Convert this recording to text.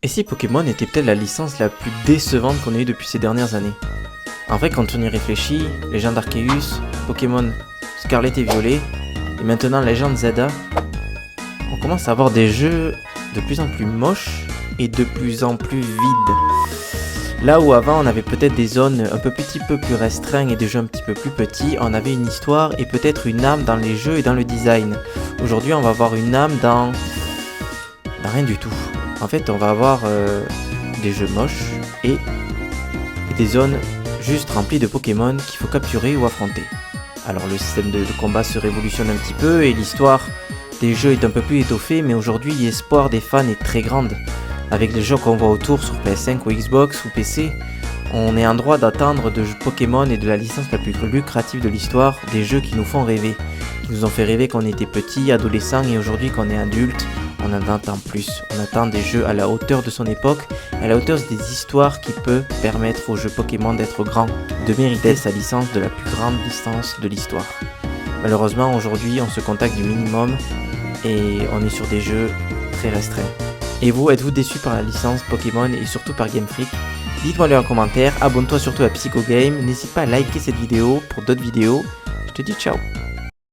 Et si Pokémon était peut-être la licence la plus décevante qu'on ait eue depuis ces dernières années? En vrai, quand on y réfléchit, Légende Arceus, Pokémon Scarlet et Violet, et maintenant Légende Zelda, on commence à avoir des jeux de plus en plus moches et de plus en plus vides. Là où avant on avait peut-être des zones un petit peu plus restreintes et des jeux un petit peu plus petits, on avait une histoire et peut-être une âme dans les jeux et dans le design. Aujourd'hui on va avoir une âme dans rien du tout. En fait on va avoir des jeux moches et des zones juste remplies de Pokémon qu'il faut capturer ou affronter. Alors le système de combat se révolutionne un petit peu et l'histoire des jeux est un peu plus étoffée, mais aujourd'hui l'espoir des fans est très grande. Avec les jeux qu'on voit autour sur PS5 ou Xbox ou PC, on est en droit d'attendre de jeux Pokémon et de la licence la plus lucrative de l'histoire, des jeux qui nous font rêver, qui nous ont fait rêver quand on était petit, adolescent et aujourd'hui qu'on est adulte, on en attend plus. On attend des jeux à la hauteur de son époque, à la hauteur des histoires qui peuvent permettre aux jeux Pokémon d'être grands, de mériter sa licence de la plus grande licence de l'histoire. Malheureusement aujourd'hui on se contacte du minimum et on est sur des jeux très restreints. Et vous, êtes-vous déçu par la licence Pokémon et surtout par Game Freak? Dites-moi-le en commentaire, abonne-toi surtout à Psycho Game, n'hésite pas à liker cette vidéo pour d'autres vidéos. Je te dis ciao.